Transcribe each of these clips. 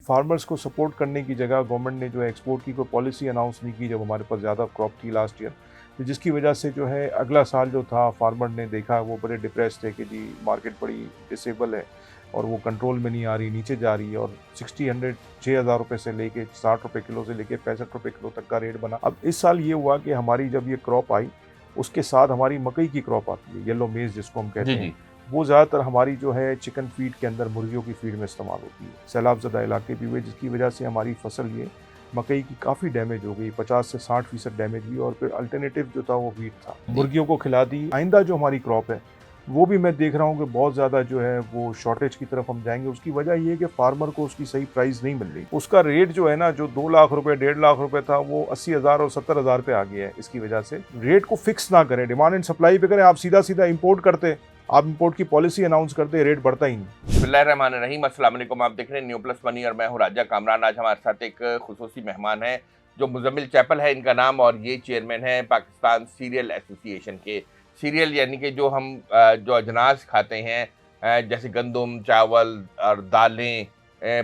Farmers को support करने की जगह गवर्नमेंट ने जो है एक्सपोर्ट की कोई पॉलिसी अनाउंस नहीं की जब हमारे पास ज़्यादा क्रॉप थी लास्ट ईयर, तो जिसकी वजह से जो है अगला साल जो था फार्मर ने देखा वो बड़े डिप्रेस थे कि जी मार्केट बड़ी डिसेबल है और वो कंट्रोल में नहीं आ रही, नीचे जा रही है। और 60 6,000 रुपये से लेके 60 रुपये किलो से लेके 65 रुपये किलो तक का रेट बना। अब इस साल ये हुआ कि हमारी जब ये क्रॉप आई उसके साथ हमारी मकई की क्रॉप आती है, येलो मेज जिसको हम कहते जी हैं, जी। वो ज़्यादातर हमारी जो है चिकन फीड के अंदर मुर्गियों की फीड में इस्तेमाल होती है। सैलाब ज़दा इलाके भी हुए जिसकी वजह से हमारी फसल ये मकई की काफ़ी डैमेज हो गई, 50 से 60% डैमेज हुई। और फिर अल्टरनेटिव जो था वो वीट था, मुर्गियों को खिला दी। आइंदा जो हमारी क्रॉप है वो भी मैं देख रहा हूँ कि बहुत ज़्यादा जो है वो शॉर्टेज की तरफ हम जाएंगे। उसकी वजह ये है कि फार्मर को उसकी सही प्राइस नहीं मिल रही। उसका रेट जो है ना, जो 2 लाख रुपए 1.5 लाख रुपए था वो 80,000 और 70,000 पे आ गया है। इसकी वजह से रेट को फिक्स ना करें, डिमांड एंड सप्लाई पे करें। आप सीधा सीधा इम्पोर्ट करते, आप इंपोर्ट की पॉलिसी अनाउंस करते, रेट बढ़ता ही नहीं। बिस्मिल्लाहिर्रहमानिर्रहीम, अस्सलाम वालेकुम। आप देख रहे हैं न्यू प्लस मनी और मैं हूं राजा कामरान। आज हमारे साथ एक खुसूसी मेहमान है जो मुजम्मिल चैपल है इनका नाम, और ये चेयरमैन है पाकिस्तान सीरियल एसोसिएशन के। सीरियल यानी कि जो हम जो अजनास खाते हैं, जैसे गंदम, चावल और दालें,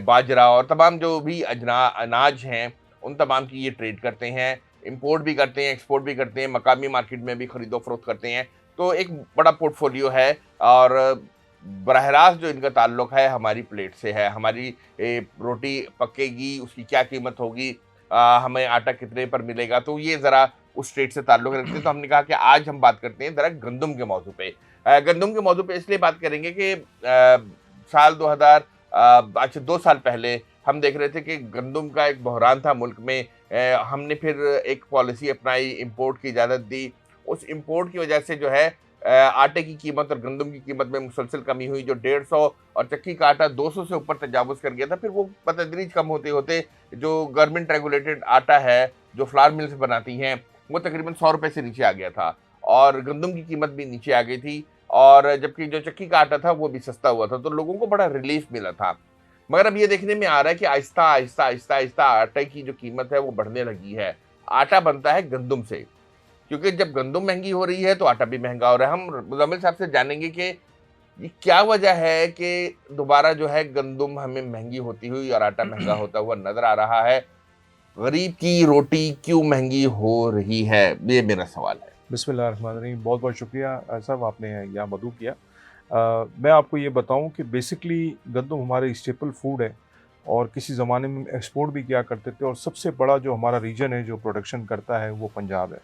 बाजरा और तमाम जो भी अनाज हैं, उन तमाम की ये ट्रेड करते हैं। इंपोर्ट भी करते हैं, एक्सपोर्ट भी करते हैं, मकामी मार्केट में भी खरीदो फरोख्त करते हैं। तो एक बड़ा पोर्टफोलियो है। और बरह रास्त जो इनका ताल्लुक है हमारी प्लेट से है। हमारी रोटी पकेगी, उसकी क्या कीमत होगी, हमें आटा कितने पर मिलेगा, तो ये ज़रा उस स्टेट से ताल्लुक रखते हैं। तो हमने कहा कि आज हम बात करते हैं ज़रा गंदम के मौजू पे। गंदम के मौजू पे इसलिए बात करेंगे कि साल 2000 अच्छा 2 साल पहले हम देख रहे थे कि गंदम का एक बहरान था मुल्क में। हमने फिर एक पॉलिसी अपनाई, इंपोर्ट की इजाज़त दी। उस इंपोर्ट की वजह से जो है आटे की कीमत और गंदम की कीमत में मुसलसल कमी हुई। जो 150 और चक्की का आटा 200 से ऊपर तजावुज़ कर गया था, फिर वो बतदरीज कम होते होते जो गवर्नमेंट रेगुलेटेड आटा है, जो फ्लावर मिल्स बनाती हैं, वो तकरीबन 100 रुपये से नीचे आ गया था और गंदम की कीमत भी नीचे आ गई थी। और जबकि जो चक्की का आटा था वो भी सस्ता हुआ था, तो लोगों को बड़ा रिलीफ मिला था। मगर अब ये देखने में आ रहा है कि आहिस्ता आहिस्ता आहिस्ता आहिस्ता आटे की जो कीमत है वो बढ़ने लगी है। आटा बनता है गंदम से, क्योंकि जब गंदम महंगी हो रही है तो आटा भी महंगा हो रहा है। हम मुज़म्मिल साहब से जानेंगे कि ये क्या वजह है कि दोबारा जो है गंदम हमें महंगी होती हुई और आटा महंगा होता हुआ नजर आ रहा है। गरीब की रोटी क्यों महंगी हो रही है, ये मेरा सवाल है। बिस्मिल्लाहिर्रहमानिर्रहीम, बहुत बहुत शुक्रिया साहब, आपने यहाँ मदऊ किया। मैं आपको ये बताऊं कि बेसिकली गंदम हमारे स्टेपल फूड है और किसी ज़माने में एक्सपोर्ट भी किया करते थे। और सबसे बड़ा जो हमारा रीजन है जो प्रोडक्शन करता है वो पंजाब है।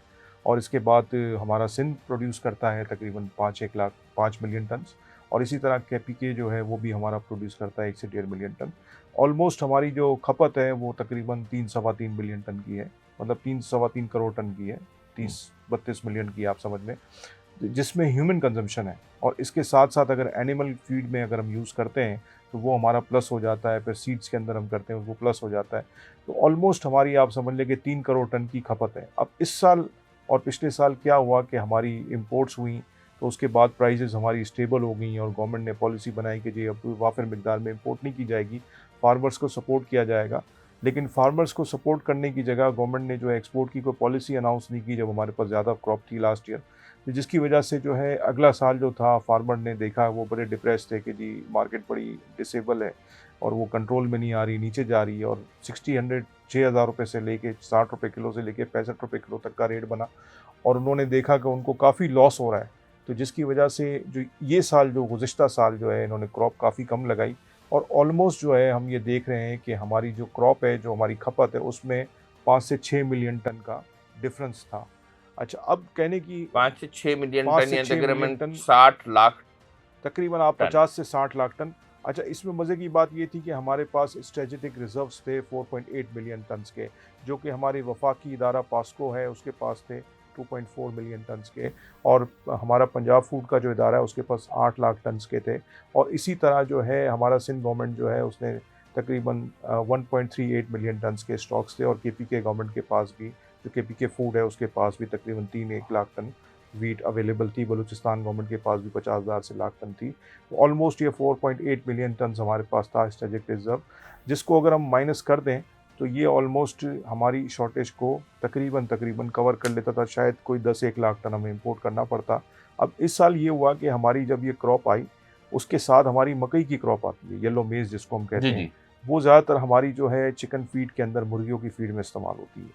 और इसके बाद हमारा सिंध प्रोड्यूस करता है तकरीबन 5 मिलियन टन। और इसी तरह KPK जो है वो भी हमारा प्रोड्यूस करता है 1 से 1.5 मिलियन टन। ऑलमोस्ट हमारी जो खपत है वो तकरीबन 3 सवा 3 बिलियन टन की है, मतलब 3 सवा 3 करोड़ टन की है, 30-32 मिलियन की आप समझ में, जिसमें ह्यूमन कंजम्पशन है। और इसके साथ साथ अगर एनिमल फीड में अगर हम यूज़ करते हैं तो वो हमारा प्लस हो जाता है। फिर सीड्स के अंदर हम करते हैं वो प्लस हो जाता है। तो ऑलमोस्ट हमारी आप समझ लें कि 3 करोड़ टन की खपत है। अब इस साल और पिछले साल क्या हुआ कि हमारी इंपोर्ट्स हुई, तो उसके बाद प्राइसेस हमारी स्टेबल हो गई और गवर्नमेंट ने पॉलिसी बनाई कि जी अब वाफिर मिकदार में इंपोर्ट नहीं की जाएगी, फार्मर्स को सपोर्ट किया जाएगा। लेकिन फार्मर्स को सपोर्ट करने की जगह गवर्नमेंट ने जो है एक्सपोर्ट की कोई पॉलिसी अनाउंस नहीं की जब हमारे पास ज़्यादा क्रॉप थी लास्ट ईयर, तो जिसकी वजह से जो है अगला साल जो था फार्मर ने देखा वो बड़े डिप्रेस थे कि जी मार्केट बड़ी डिसेबल है और वो कंट्रोल में नहीं आ रही, नीचे जा रही है। और 6,000 रुपये से लेके 60 रुपये किलो से लेके 65 रुपये किलो तक का रेट बना। और उन्होंने देखा कि उनको काफ़ी लॉस हो रहा है, तो जिसकी वजह से जो ये साल जो गुज़िश्ता साल जो है इन्होंने क्रॉप काफ़ी कम लगाई। और ऑलमोस्ट जो है हम ये देख रहे हैं कि हमारी जो क्रॉप है, जो हमारी खपत है, उसमें 5 से 6 मिलियन टन का डिफरेंस था। अच्छा, अब कहने की 5 से 6 मिलियन 5 टन से या 6 मिलियन तकरीबन टन 60 लाख तकरीबन आप टन 50 से 60 लाख टन। अच्छा, इसमें मज़े की बात ये थी कि हमारे पास स्ट्रेटेजिक रिजर्व्स थे 4.8 मिलियन टन्स के, जो कि हमारी वफाकी इदारा पास्को है उसके पास थे 2.4 मिलियन टन्स के। और हमारा पंजाब फूड का जो इदारा है उसके पास 8 लाख टन्स के थे। और इसी तरह जो है हमारा सिंध गवर्नमेंट जो है उसने तकरीबन 1.38 मिलियन टन्स के स्टॉक्स थे। और KPK गवर्नमेंट के पास भी, जो KPK फूड है उसके पास भी तकरीबन 3-1 लाख टन वीट अवेलेबल थी। बलूचिस्तान गवर्नमेंट के पास भी 50,000 से लाख टन थी। तो ऑलमोस्ट ये 4.8 मिलियन टन हमारे पास था स्ट्रेटेजिक रिजर्व, जिसको अगर हम माइनस कर दें तो ये ऑलमोस्ट हमारी शॉर्टेज को तकरीबन कवर कर लेता था। शायद कोई 10-1 लाख टन हमें इंपोर्ट करना पड़ता। अब इस साल ये हुआ कि हमारी जब ये क्रॉप आई उसके साथ हमारी मकई की क्रॉप आती है, येलो मेज जिसको हम जी कहते हैं, जी। वो ज़्यादातर हमारी जो है चिकन फीड के अंदर मुर्गियों की फीड में इस्तेमाल होती है।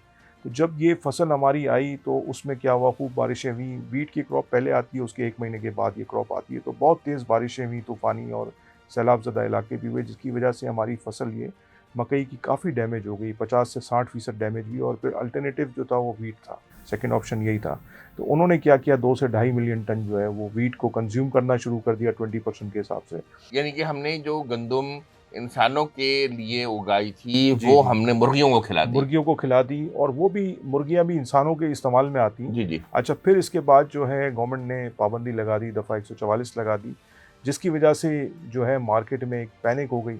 तो जब ये फसल हमारी आई तो उसमें क्या हुआ, खूब बारिशें हुई। वीट की क्रॉप पहले आती है, उसके 1 महीने के बाद ये क्रॉप आती है। तो बहुत तेज़ बारिशें हुई, तूफ़ानी और सैलाब ज़दा इलाके भी हुए, जिसकी वजह से हमारी फसल ये मकई की काफ़ी डैमेज हो गई, 50 से 60% डैमेज हुई। और फिर अल्टरनेटिव जो था वो वीट था, सेकंड ऑप्शन यही था। तो उन्होंने क्या किया, 2 से ढाई मिलियन टन जो है वो वीट को कंज्यूम करना शुरू कर दिया 20% के हिसाब से। यानी कि हमने जो गंदुम इंसानों के लिए उगाई थी, जी, वो जी। हमने मुर्गियों को खिला दी। मुर्गियों को खिला दी, और वो भी मुर्गियाँ भी इंसानों के इस्तेमाल में आती हैं। जी, जी। अच्छा, फिर इसके बाद जो है गवर्नमेंट ने पाबंदी लगा दी, दफ़ा 144 लगा दी, जिसकी वजह से जो है मार्केट में एक पैनिक हो गई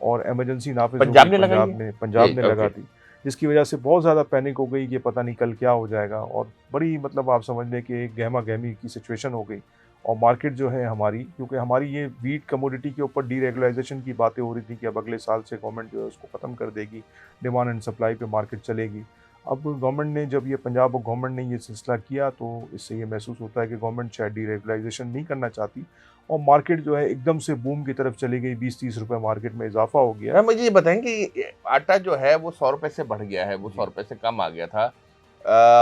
और इमरजेंसी नाफ़िज़ हो गई। पंजाब ने लगाई है? पंजाब जी, ने ओके। लगा दी, जिसकी वजह से बहुत ज़्यादा पैनिक हो गई कि पता नहीं कल क्या हो जाएगा, और बड़ी मतलब आप समझ लें कि एक गहमा-गहमी की सिचुएशन हो गई। और मार्केट जो है हमारी, क्योंकि हमारी ये व्हीट कमोडिटी के ऊपर डीरेगुलाइजेशन की बातें हो रही थी कि अब अगले साल से गवर्नमेंट जो है उसको ख़त्म कर देगी, डिमांड एंड सप्लाई पे मार्केट चलेगी। अब गवर्नमेंट ने जब ये पंजाब गवर्नमेंट ने ये सिलसिला किया, तो इससे ये महसूस होता है कि गवर्नमेंट शायद डीरेगुलाइजेशन नहीं करना चाहती, और मार्केट जो है एकदम से बूम की तरफ चली गई। 20-30 रुपए मार्केट में इजाफा हो गया। मुझे ये बताएं कि आटा जो है वो 100 रुपए से बढ़ गया है, वो 100 जी, रुपए से कम आ गया था।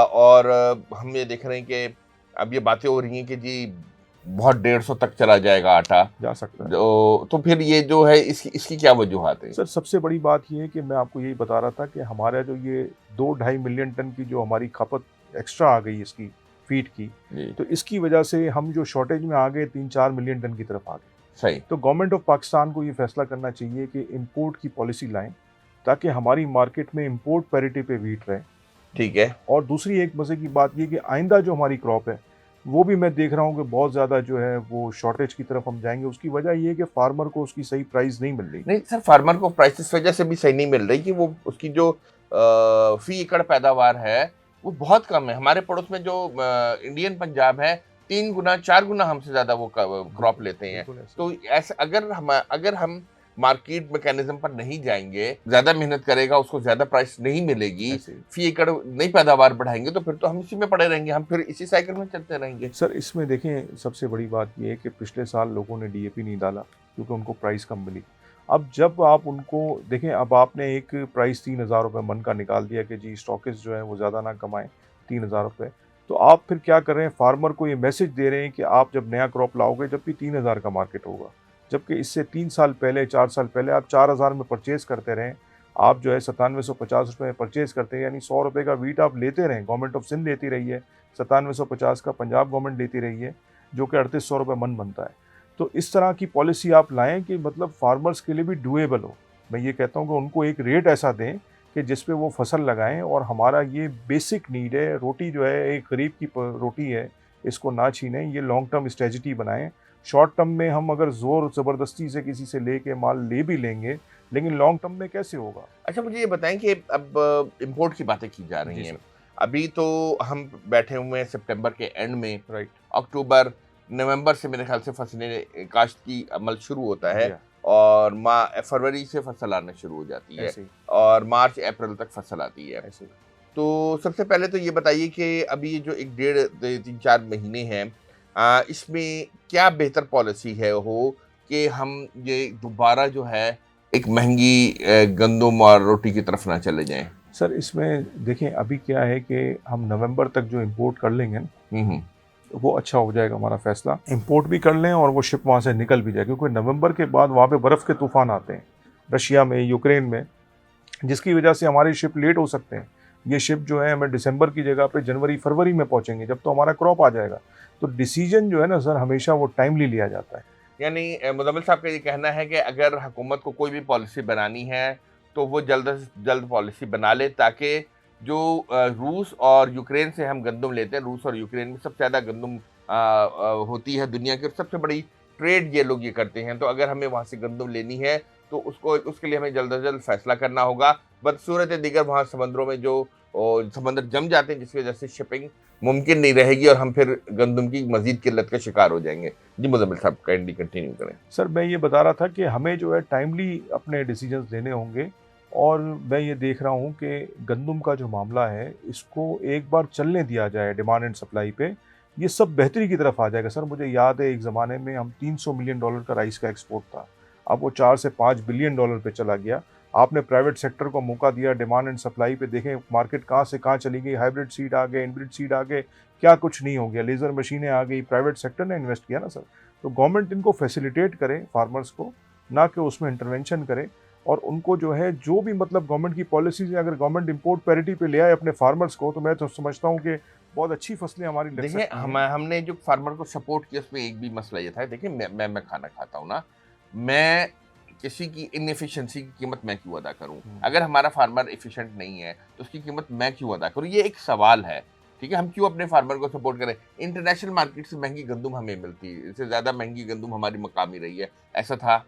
और हम ये देख रहे हैं कि अब ये बातें हो रही हैं कि जी बहुत 150 तक चला जाएगा आटा। जा सकता है। तो फिर ये जो है इसकी क्या वजूहात है? सर, सबसे बड़ी बात ये है कि मैं आपको यही बता रहा था कि हमारा जो ये 2 ढाई मिलियन टन की जो हमारी खपत एक्स्ट्रा आ गई इसकी फीड की, जी, तो इसकी वजह से हम जो शॉर्टेज में आ गए 3-4 मिलियन टन की तरफ आ गए। सही। तो गवर्नमेंट ऑफ पाकिस्तान को ये फैसला करना चाहिए कि इंपोर्ट की पॉलिसी लाएं, ताकि हमारी मार्केट में इंपोर्ट पैरिटी पे व्हीट रहे। ठीक है। और दूसरी एक मज़े की बात ये कि आइंदा जो हमारी क्रॉप है, वो भी मैं देख रहा हूँ कि बहुत ज़्यादा जो है वो शॉर्टेज की तरफ हम जाएँगे। उसकी वजह ये है कि फार्मर को उसकी सही प्राइस नहीं मिल रही। नहीं सर, फार्मर को प्राइस इस वजह से भी सही नहीं मिल रही कि वो उसकी जो फी एकड़ पैदावार है वो बहुत कम है। हमारे पड़ोस में जो इंडियन पंजाब है, 3 गुना 4 गुना हमसे ज्यादा वो क्रॉप लेते हैं। बिल्कुल ऐसा। तो ऐसे अगर हम मार्केट मैकेनिज्म पर नहीं जाएंगे, ज्यादा मेहनत करेगा, उसको ज्यादा प्राइस नहीं मिलेगी, ऐसे ही। फी एकड़ नई पैदावार बढ़ाएंगे, तो फिर तो हम इसी में पड़े रहेंगे, हम फिर इसी साइकिल में चलते रहेंगे। सर, इसमें देखें सबसे बड़ी बात ये है कि पिछले साल लोगों ने डीएपी नहीं डाला क्योंकि उनको प्राइस कम मिली। अब जब आप उनको देखें, अब आपने एक प्राइस 3,000 रुपये मन का निकाल दिया कि जी स्टॉकिस्ट जो है वो ज़्यादा ना कमाएं, 3,000 रुपये। तो आप फिर क्या कर रहे हैं, फार्मर को ये मैसेज दे रहे हैं कि आप जब नया क्रॉप लाओगे जब भी 3,000 का मार्केट होगा, जबकि इससे 3 साल पहले 4 साल पहले आप 4,000 में परचेज़ करते रहें। आप जो है 9750 रुपये में परचेज़ करते हैं, यानी 100 रुपये का व्हीट आप लेते रहें। गवर्नमेंट ऑफ सिंध लेती रही है, 9750 का पंजाब गवर्नमेंट लेती रही है, जो कि 3800 रुपये मन बनता है। तो इस तरह की पॉलिसी आप लाएँ कि मतलब फार्मर्स के लिए भी डूएबल हो। मैं ये कहता हूँ कि उनको एक रेट ऐसा दें कि जिस पे वो फसल लगाएँ, और हमारा ये बेसिक नीड है। रोटी जो है एक गरीब की रोटी है, इसको ना छीनें, ये लॉन्ग टर्म स्ट्रेटजी बनाएँ। शॉर्ट टर्म में हम अगर ज़ोर ज़बरदस्ती से किसी से लेके माल ले भी लेंगे, लेकिन लॉन्ग टर्म में कैसे होगा? अच्छा, मुझे ये बताएं कि अब इंपोर्ट की बातें की जा रही जी हैं। सर। अभी तो हम बैठे हुए हैं सितंबर के एंड में। राइट। अक्टूबर नवंबर से मेरे ख्याल से फसलें काश्त की अमल शुरू होता जी है, हाँ, और फरवरी से फसल आना शुरू हो जाती है, ऐसे ही, और मार्च अप्रैल तक फसल आती है। ऐसे ही। तो सबसे पहले तो ये बताइए कि अभी ये जो एक डेढ़ 3-4 महीने हैं, इसमें क्या बेहतर पॉलिसी है हो कि हम ये दोबारा जो है एक महंगी गंदम और रोटी की तरफ ना चले जाएं? सर, इसमें देखें अभी क्या है कि हम नवंबर तक जो इंपोर्ट कर लेंगे ना, हम्म। वो अच्छा हो जाएगा हमारा फैसला। इंपोर्ट भी कर लें और वो शिप वहाँ से निकल भी जाए, क्योंकि नवंबर के बाद वहाँ पे बर्फ़ के तूफ़ान आते हैं, रशिया में, यूक्रेन में, जिसकी वजह से हमारी शिप लेट हो सकते हैं। ये शिप जो है हमें दिसंबर की जगह पे जनवरी फरवरी में पहुँचेंगे, जब तो हमारा क्रॉप आ जाएगा। तो डिसीजन जो है ना सर, हमेशा वो टाइमली लिया जाता है। यानी मुजम्मिल साहब का ये कहना है कि अगर हुकूमत को कोई भी पॉलिसी बनानी है तो वो जल्द से जल्द पॉलिसी बना ले, ताकि जो रूस और यूक्रेन से हम गंदम लेते हैं, रूस और यूक्रेन में सबसे ज़्यादा गंदम होती है दुनिया की, और सबसे बड़ी ट्रेड ये लोग ये करते हैं। तो अगर हमें वहाँ से गंदम लेनी है तो उसके लिए हमें जल्द से जल्द फैसला करना होगा। बदसूरत दीगर वहाँ समंदरों में जो समंदर जम जाते हैं, जिसकी वजह से शिपिंग मुमकिन नहीं रहेगी और हम फिर गंदम की मजीद किल्लत का शिकार हो जाएंगे। जी मुजम्मिल साहब, काइंडली कंटिन्यू करें। सर, मैं ये बता रहा था कि हमें जो है टाइमली अपने डिसीजंस लेने होंगे, और मैं ये देख रहा हूँ कि गंदम का जो मामला है, इसको एक बार चलने दिया जाए डिमांड एंड सप्लाई पे, ये सब बेहतरी की तरफ आ जाएगा। सर, मुझे याद है एक ज़माने में हम $300 मिलियन का राइस का एक्सपोर्ट था। अब वो 4 से 5 बिलियन डॉलर पे चला गया। आपने प्राइवेट सेक्टर को मौका दिया, डिमांड एंड सप्लाई पे देखें मार्केट कहाँ से कहाँ चली गई, हाइब्रिड सीड आ गए, इनब्रिड सीड आ गए, क्या कुछ नहीं हो गया, लेज़र मशीनें आ गई, प्राइवेट सेक्टर ने इन्वेस्ट किया ना सर। तो गवर्नमेंट इनको फैसिलिटेट करे फार्मर्स को, ना कि उसमें इंटरवेंशन करे, और उनको जो है जो भी मतलब गवर्नमेंट की पॉलिसीज है, अगर गवर्नमेंट इंपोर्ट पैरिटी पे ले आए अपने फार्मर्स को, तो मैं तो समझता हूँ कि बहुत अच्छी फसलें हमारी लग देखिए सकती हैं। हमने जो फार्मर को सपोर्ट किया उसमें एक भी मसला ये था, देखिए मैं खाना खाता हूँ ना, मैं किसी की इनएफिशिएंसी की कीमत मैं क्यों अदा करूं? अगर हमारा फार्मर एफिशिएंट नहीं है तो उसकी कीमत मैं क्यों अदा करूं? ये एक सवाल है। ठीक है, हम क्यों अपने फार्मर को सपोर्ट करें? इंटरनेशनल मार्केट से महंगी गंदम हमें मिलती है, इससे ज़्यादा महंगी गंदम हमारी मकामी रही है, ऐसा था?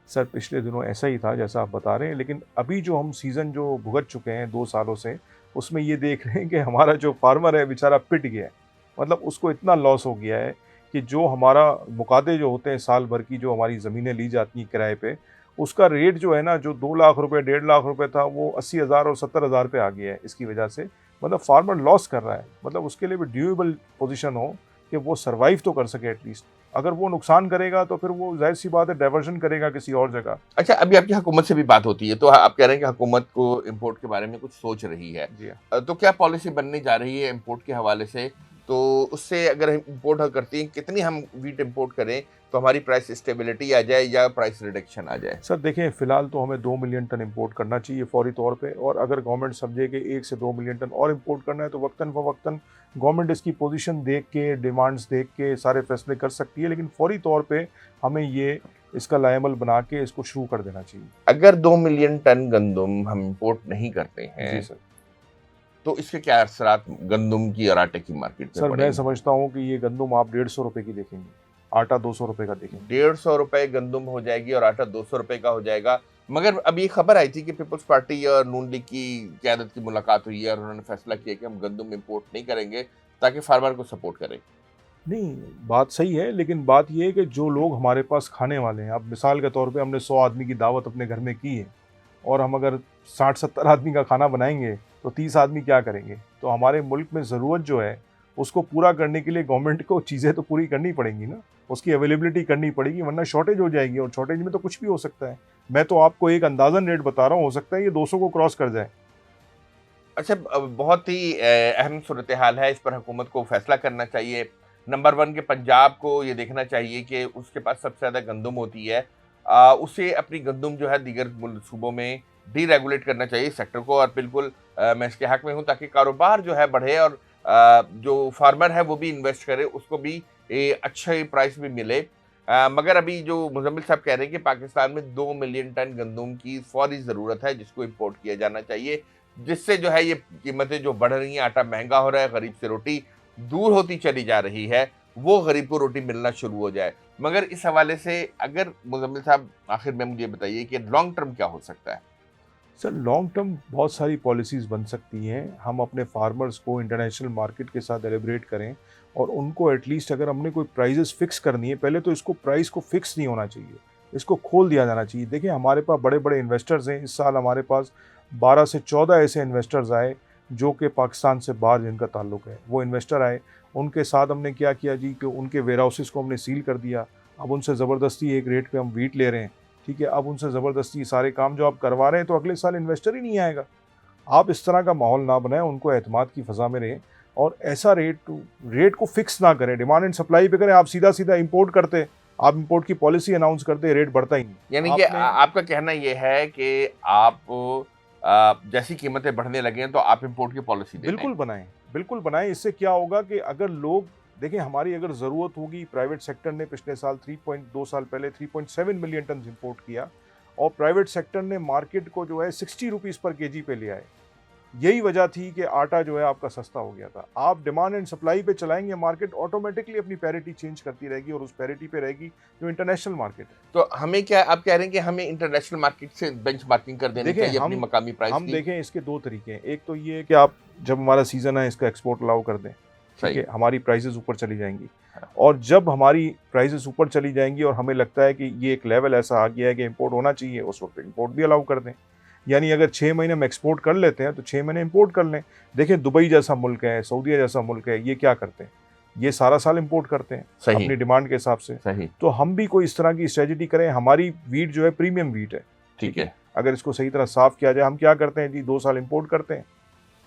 सर पिछले दिनों ऐसा ही था जैसा आप बता रहे हैं, लेकिन अभी जो हम सीज़न जो भुगत चुके हैं 2 सालों से, उसमें ये देख रहे हैं कि हमारा जो फार्मर है बेचारा पिट गया है। मतलब उसको इतना लॉस हो गया है कि जो हमारा मुकादे जो होते हैं साल भर की, जो हमारी ज़मीनें ली जाती हैं किराए पे, उसका रेट जो है ना, जो 2 लाख रुपए, 1.5 लाख रुपए था, वो 80,000 और 70,000 पे आ गया है इसकी वजह से। मतलब फार्मर लॉस कर रहा है। मतलब उसके लिए भी ड्यूरेबल पोज़ीशन हो कि वो सर्वाइव तो कर सके एटलीस्ट। अगर वो नुकसान करेगा तो फिर वो ज़ाहिर-सी बात है डाइवर्जन करेगा किसी और जगह। अच्छा, अभी आपकी हुकूमत से भी बात होती है, तो आप कह रहे हैं कि हुकूमत को इम्पोर्ट के बारे में कुछ सोच रही है। जी हाँ। तो क्या पॉलिसी बनने जा रही है इम्पोर्ट के हवाले से? तो उससे अगर हम इम्पोर्ट करती हैं, कितनी हम व्हीट इम्पोर्ट करें तो हमारी प्राइस स्टेबिलिटी आ जाए या प्राइस रिडक्शन आ जाए? सर देखें, फ़िलहाल तो हमें 2 मिलियन टन इंपोर्ट करना चाहिए फ़ौरी तौर पे, और अगर गवर्नमेंट समझे कि 1 से 2 मिलियन टन और इंपोर्ट करना है तो वक्तन-फ़वक्तन गवर्नमेंट इसकी पोजीशन देख के, डिमांड्स देख के सारे फैसले कर सकती है, लेकिन फ़ौरी तौर पे हमें ये इसका लाएमल बना के इसको शुरू कर देना चाहिए। अगर 2 मिलियन टन गंदम हम इम्पोर्ट नहीं करते जी हैं, सर। तो इसके क्या असरात गंदम की और आटे की मार्केट पे सर मैं पड़ेंगे? समझता हूँ कि ये गंदम आप 150 रुपए की देखेंगे, आटा 200 रुपए का देखेंगे। 150 रुपए गंदम हो जाएगी और आटा 200 रुपए का हो जाएगा। मगर अब ये खबर आई थी कि पीपल्स पार्टी और नून लीग की क्यादत की मुलाकात हुई है और उन्होंने फैसला किया कि हम गंदम इम्पोर्ट नहीं करेंगे ताकि फार्मर को सपोर्ट करें। नहीं, बात सही है, लेकिन बात ये है कि जो लोग हमारे पास खाने वाले हैं, अब मिसाल के तौर पे हमने 100 आदमी की दावत अपने घर में की है, और हम अगर 60-70 आदमी का खाना बनाएँगे, तो 30 आदमी क्या करेंगे? तो हमारे मुल्क में ज़रूरत जो है, उसको पूरा करने के लिए गवर्नमेंट को चीज़ें तो पूरी करनी पड़ेंगी ना, उसकी अवेलेबिलिटी करनी पड़ेगी, वरना शॉर्टेज हो जाएगी, और शॉर्टेज में तो कुछ भी हो सकता है। मैं तो आपको एक अंदाज़न रेट बता रहा हूँ, हो सकता है ये 200 को क्रॉस कर जाए। अच्छा, बहुत ही अहम सूरत हाल है, इस पर हुकूमत को फैसला करना चाहिए। नंबर 1 के पंजाब को ये देखना चाहिए कि उसके पास सबसे ज़्यादा गंदम होती है। उसे अपनी गंदम जो है दीगर सूबों में डीरेगुलेट करना चाहिए सेक्टर को, और बिल्कुल मैं इसके हक में हूँ ताकि कारोबार जो है बढ़े और जो फार्मर है वो भी इन्वेस्ट करे, उसको भी अच्छे प्राइस भी मिले। मगर अभी जो मुजम्मिल साहब कह रहे हैं कि पाकिस्तान में 2 मिलियन टन गंदम की फौरी ज़रूरत है जिसको इम्पोर्ट किया जाना चाहिए, जिससे जो है ये कीमतें जो बढ़ रही हैं, आटा महँगा हो रहा है, गरीब से रोटी दूर होती चली जा रही है, वो गरीब को रोटी मिलना शुरू हो जाए। मगर इस हवाले से अगर मुज़म्मिल साहब आखिर में मुझे बताइए कि लॉन्ग टर्म क्या हो सकता है? सर लॉन्ग टर्म बहुत सारी पॉलिसीज़ बन सकती हैं। हम अपने फार्मर्स को इंटरनेशनल मार्केट के साथ एलिब्रेट करें, और उनको एटलीस्ट अगर हमने कोई प्राइजेस फिक्स करनी है, पहले तो इसको प्राइस को फिक्स नहीं होना चाहिए, इसको खोल दिया जाना चाहिए। देखिए हमारे पास बड़े-बड़े इन्वेस्टर्स हैं, इस साल हमारे पास 12 से 14 ऐसे इन्वेस्टर्स आए जो कि पाकिस्तान से बाहर जिनका ताल्लुक है। वो इन्वेस्टर आए, उनके साथ हमने क्या किया जी कि उनके वेयरहाउसेस को हमने सील कर दिया। अब उनसे ज़बरदस्ती एक रेट पे हम व्हीट ले रहे हैं, ठीक है? अब उनसे ज़बरदस्ती सारे काम जो आप करवा रहे हैं, तो अगले साल इन्वेस्टर ही नहीं आएगा। आप इस तरह का माहौल ना बनाएं, उनको एतमाद की फ़ज़ा में रहें, और ऐसा रेट को फिक्स ना करें, डिमांड एंड सप्लाई पे करें। आप सीधा-सीधा इंपोर्ट करते, आप इंपोर्ट की पॉलिसी अनाउंस करते, रेट बढ़ता ही नहीं। यानी कि आपने आपका कहना ये है कि आप जैसी कीमतें बढ़ने लगे हैं तो आप इम्पोर्ट की पॉलिसी दे दें। बिल्कुल बनाएँ। इससे क्या होगा कि अगर लोग देखिए, हमारी अगर ज़रूरत होगी, प्राइवेट सेक्टर ने पिछले साल 2 साल पहले 3.7 मिलियन टन इंपोर्ट किया, और प्राइवेट सेक्टर ने मार्केट को जो है 60 रुपीज़ पर केजी पे ले आए। यही वजह थी कि आटा जो है आपका सस्ता हो गया था। आप डिमांड एंड सप्लाई पे चलाएँगे, मार्केट ऑटोमेटिकली अपनी पैरिटी चेंज करती रहेगी, और उस पैरिटी पे रहेगी जो इंटरनेशनल मार्केट है। तो हमें क्या आप कह रहे हैं कि हमें इंटरनेशनल मार्केट से बेंचमार्किंग कर देनी देखिए चाहिए अपनी मकामी प्राइस हम की? देखें, इसके 2 तरीके हैं। एक तो ये है कि आप जब हमारा सीज़न है इसका एक्सपोर्ट अलाउ कर दें, ठीक सही। है? हमारी प्राइसेज़ ऊपर चली जाएँगी, हाँ। और जब हमारी प्राइसेज़ ऊपर चली जाएँगी और हमें लगता है कि ये एक लेवल ऐसा आ गया है कि इंपोर्ट होना चाहिए, उस वक़्त इंपोर्ट भी अलाउ कर दें। यानी अगर 6 महीने हम एक्सपोर्ट कर लेते हैं, तो 6 महीने इंपोर्ट कर लें। देखिए दुबई जैसा मुल्क है, सऊदीया जैसा मुल्क है, ये क्या करते हैं? ये सारा साल इंपोर्ट करते हैं सही। अपनी डिमांड के हिसाब से। सही। तो हम भी कोई इस तरह की स्ट्रेटजी करें। हमारी वीट जो है प्रीमियम वीट है, ठीक है। अगर इसको सही तरह साफ किया जाए। हम क्या करते हैं जी, 2 साल इंपोर्ट करते हैं,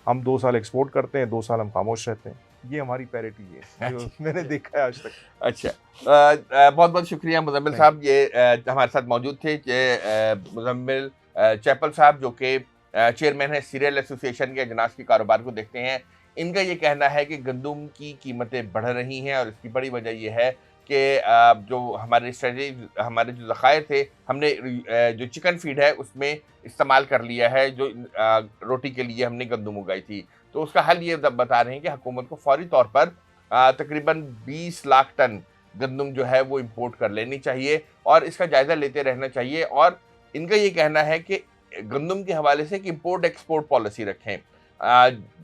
हम 2 साल एक्सपोर्ट करते हैं, 2 साल हम खामोश रहते हैं। ये हमारी पैरिटी है जो मैंने देखा है आज तक। अच्छा, बहुत बहुत शुक्रिया मुजम्मिल साहब, ये हमारे साथ मौजूद थे। मुजम्मिल चैपल साहब जो कि चेयरमैन है सीरियल एसोसिएशन के, अजनास के कारोबार को देखते हैं। इनका ये कहना है कि गंदम की कीमतें बढ़ रही हैं और इसकी बड़ी वजह ये है कि जो हमारे स्ट्रेटजी, हमारे जो ज़खायर थे, हमने जो चिकन फीड है उसमें इस्तेमाल कर लिया है, जो रोटी के लिए हमने गंदम उगाई थी। तो उसका हल ये बता रहे हैं कि हुकूमत को फौरी तौर पर तकरीबन 20 लाख टन गंदम जो है वो इंपोर्ट कर लेनी चाहिए और इसका जायज़ा लेते रहना चाहिए। और इनका ये कहना है कि गंदम के हवाले से कि इंपोर्ट एक्सपोर्ट पॉलिसी रखें,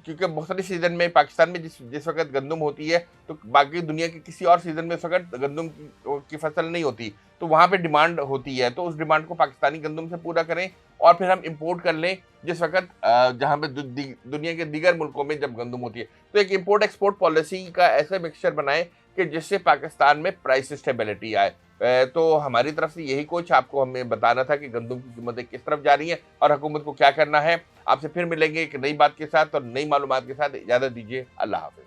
क्योंकि मुख्तलिफ सीज़न में पाकिस्तान में जिस वक्त गंदम होती है तो बाकी दुनिया के किसी और सीज़न में उस वक्त गंदम की फसल नहीं होती, तो वहाँ पे डिमांड होती है। तो उस डिमांड को पाकिस्तानी गंदम से पूरा करें और फिर हम इंपोर्ट कर लें जिस वक्त जहाँ पे दुनिया के दीगर मुल्कों में जब गंदम होती है। तो एक इंपोर्ट एक्सपोर्ट पॉलिसी का ऐसा मिक्सचर बनाएं कि जिससे पाकिस्तान में प्राइस स्टेबिलिटी आए। तो हमारी तरफ से यही कुछ आपको हमें बताना था कि गंदम की कीमतें किस तरफ जा रही हैं और हुकूमत को क्या करना है। आपसे फिर मिलेंगे एक नई बात के साथ और नई मालूमात के साथ। इजाज़त दीजिए, अल्लाह हाफ़िज़।